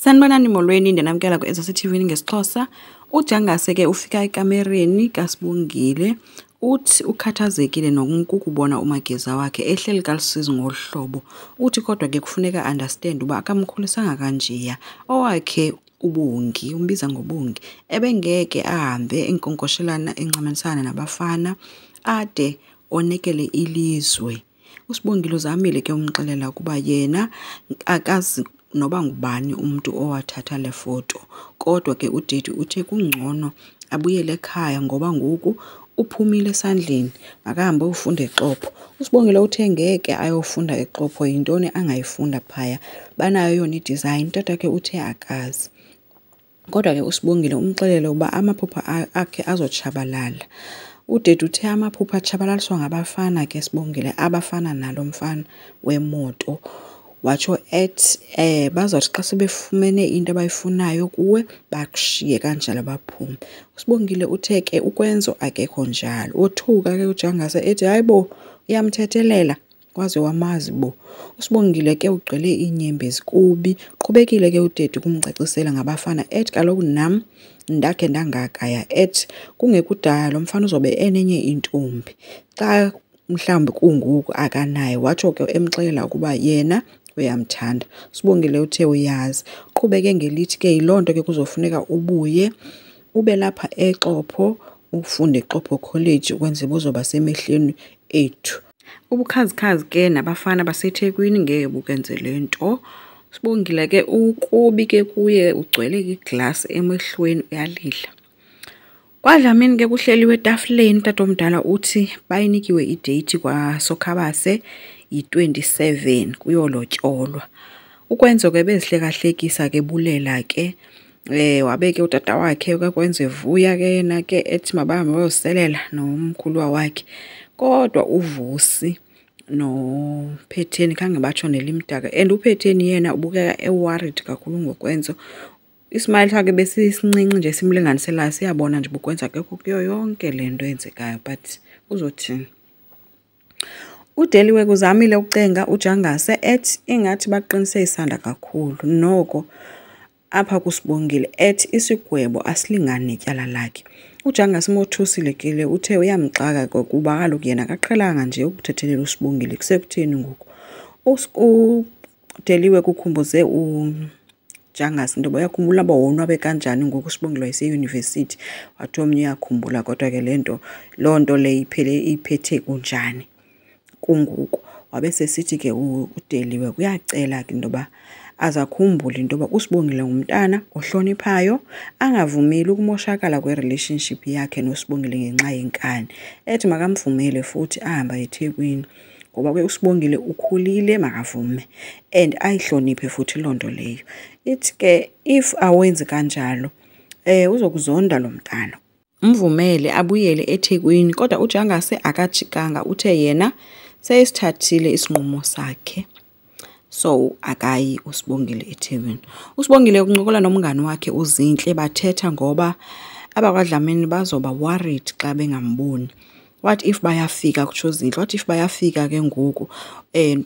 Sanibonani molweni ndinamkela ku-SCTV ngesixhosa. Ujangase ke ufika ekamereni kaSibongile uthi ukhathazekile nokukubona umageza wakhe ehleli kalusizi ngolu hlobo. Uthi kodwa ke kufuneka understand uba akamkhulisanga kanjeya. Owakhe ubungi, umbiza ngobungi, ebengeke ahambe enkonkoshelana encamanisana nabafana ade onekele ilizwe. USibongile uzamile ke umxelela ukuba yena akazi noba ngubani umuntu owathatha le foto, kodwa ke udade uthe kungcono abuyele ekhaya ngoba ngoku uphumile esandleni, makahambe ufunda eXhopho. USibongile uthe ngeke ayofunda eXhopho, yintoni angayifunda phaya, banayo yona i-design. Tata ke uthe akazi, kodwa ke uSibongile umxelele uba amaphupha akhe azotshabalala. Udade uthe amaphupha atshabalaliswa ngabafana ke Sibongile, abafana nalo mfana wemoto. Watsho ethi bazothi xa sebefumene into abayifunayo kuwe bakushiye kanjalo baphume. USibongile uthe ke ukwenzo akekho njalo. Wothuka ke uJangase ethi hayi bo, uyamthethelela kwaze wamazi bo. USibongile ke ugcwele iinyembezi kubi. Qhubekile ke udade kumcacisela ngabafana ethi kaloku nam ndakhe ndangakaya, ethi kungekudala lo mfana uzobe enenye intombi xa mhlawumbi kungoku akanaye. Watsho ke emxelela ukuba yena uyamthanda. Sibongile uthe uyazi. Qhubeke ngelithi ke yiloo nto ke kuzofuneka ubuye ube lapha eXhopho ufunde eXhopho College ukwenze buzoba semehlweni ethu. Ubukhazikhazi ke nabafana baseThekwini ngeke bukenze le nto. Sibongile ke ukubi ke kuye ugcwele iglass emehlweni uyalidla. KwaDlamini ke kuhleliwe etafuleni. Tatomdala uthi bayinikiwe idate kwaSokhabase yi-27 kuyolotyolwa. Ukwenzo ke bezihlekahlekisa ke bulela ke wabeke utata wakhe kwakwenze vuya ke yena ke ethi mabahambe bayoselela nomkhulwa wakhe. Kodwa uVusi noPhetheni khange batsho nelimdaka, and uPhetheni yena ubukeka eworried kakhulu ngokwenzo. Ismile sakhe besisincinci nje simlinganisela, siyabona nje bukwenza ke kuyo yonke le nto yenzekayo, but uzothini. Udeliwe kuzamile ucenga uJangase ethi ingathi baqinise isanda kakhulu noko apha kuSibongile, ethi isigwebo asilingani netyala lakhe. uJangase mothusile kile uthe uyamxaka kuba kaloku yena akaqhelanga nje ukuthethelela uSibongile. Kusekutheni ngoku? Udeliwe kukhumbuze uJangase into bayakhumbula uba wonwabe kanjani ngoku uSibongile wayeseyunivesithi. Wathi omnye uyakhumbula, kodwa ke loo nto le iphele iphethe kunjani kungoku. Wabe sesithi ke udeliwe kuyacela ke into yoba azakhumbule into yoba uSibongile ngumntana ohloniphayo, angavumeli ukumoshakala kwe-relationship yakhe noSibongile ngenxa yenkani. Ethi makamvumele futhi ahamba eThekwini ngoba ke uSibongile ukhulile, makavume and ayihloniphe futhi loo nto leyo. Ithi ke if awenzi kanjalo uzokuzonda lo mntana, mvumele abuyele eThekwini. Kodwa uJangase akajikanga, uthe yena seyisithathile isinqumo sakhe, so akayi uSibongile eThekwini. USibongile kuncokola nomngani wakhe uZinhle, bathetha ngoba abakwaDlamini bazoba worried xa bengamboni. What if bayafika, kutsho Zinhle, what if bayafika ke ngoku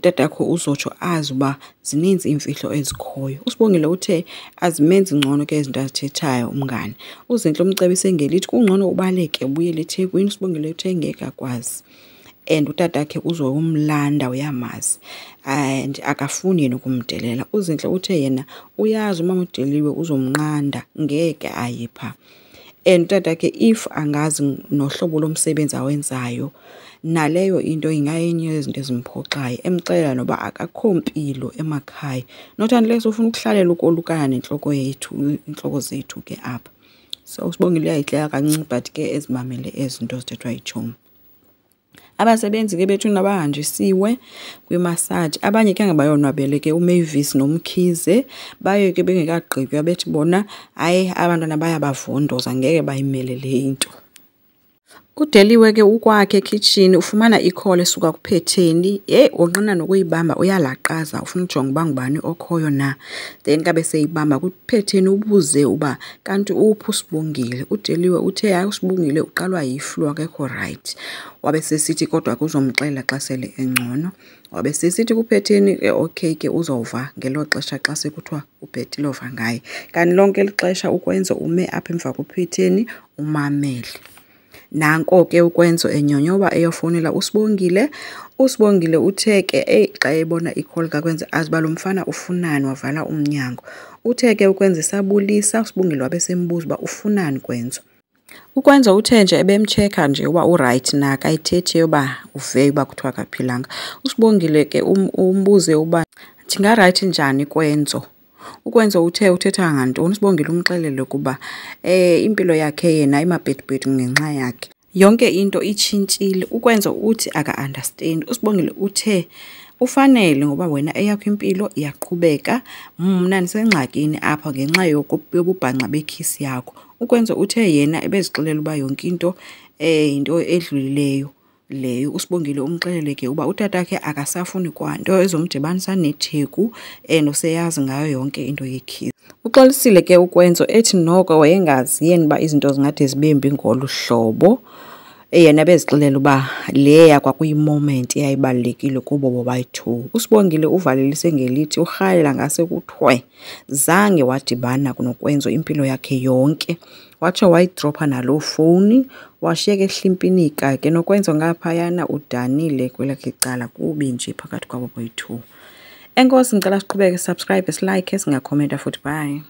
tatakho uzotsho azi uba zininzi iimfihlo ezikhoyo. uSibongile uthe azimenzi ngcono ke izinto azithethayo umngani. uZinhle umcebise ngelithi kungcono ubaleke ubuyele eThekwini. uSibongile uthe ngeke akwazi and utatakhe uzomlanda, uyamazi, and akafuni yena ukumdelela. uZinhle uthe yena uyazi umama udeliwe uzomnqanda, ngeke aye phaa. And utatakhe if angazi nohlobo lomsebenzi awenzayo, naleyo into ingayenye yezinto ezimphoxayo. Emxelela noba akakho mpilo emakhaya, not unless ufuna ukuhlalela ukolukana nentloko yethu, intloko zethu ke apha. So uSibongile uyayidlela kancinci, but ke ezimamele ezi zinto zithethwa yitshomi. Abasebenzi ke bethu nabahanjisiwe kwimasaji, abanye khange bayonwabele ke uMavis noMkhize, baye ke bengekagqitywa bethi bona hayi abantwana bayabavundoza, ngeke bayimele le into. Udeliwe ke ukwakhe ekitchen ufumana i-call esuka kuphetheni. Wonqena nokuyibamba uyalaqaza ufuna ujonga uba ngubani okhoyo na. Then kabe seyibamba kuphetheni ubuze uba kanti uphi uSibongile. Udeliwe uthe hayi uSibongile uqalwa yiflu akekho right. Wabe sesithi kodwa kuzomxela xa sele engcono. Wabe sesithi kuphetheni okay ke uzova ngelo xesha xa sekuthiwa ubhetile ova ngaye. Kanti lonke lixesha ukwenza ume apha emva kuphetheni umamele. Nanko ke ukwenzo enyonyoba eyofowunela uSibongile. uSibongile uthe ke xa ebona i-call kakwenza aziba lo mfana ufunani wavala umnyango. Uthe ke ukwenza isabulisa uSibongile wabe sembuza uba ufunani kwenzo. Ukwenza uthe nje ebemcheka nje uba uright na kayithethi uba uve uba kuthiwa akaphilanga. uSibongile ke umbuze uba ndingaright njani kwenzo. Ukwenza uthe uthetha ngantoni. uSibongile umxelele kuba impilo yakhe yena imabhedibhedi ngenxa yakhe. Yonke into itshintshile. Ukwenza uthi aka-understand. uSibongile uthe ufanele ngoba wena eyakho impilo iyaqhubeka. Mna ndisengxakini apha ngenxa yobubhanxa bekhisi yakho. Ukwenza uthe yena ebezixelela uba yonke into into edlulileyo leyo. uSibongile umxelele ke uba utatakhe akasafuni kwanto ezomdibanisa netheku noseyazi ngayo yonke into yekhisi. Uxolisile ke ukwenzo ethi noko wayengazi yena uba izinto zingade zibembi ngolu hlobo. Yena bezixelela uba leya kwakuyimoment eyayibalulekile kubo bobayi-2. uSibongile uvalelise ngelithi urhalela ngase kuthwe zange wadibana kunokwenzo impilo yakhe yonke. Watsho wayidropha naloo fowuni washiyeka eHlimpinika ke nokwenzo ngaphayana udanile kwelakhe icala kubi nje phakathi kwabo boyi-2. Enkosi ngicela siqhubeke subscribe, silike, singakhomenta futhi bye.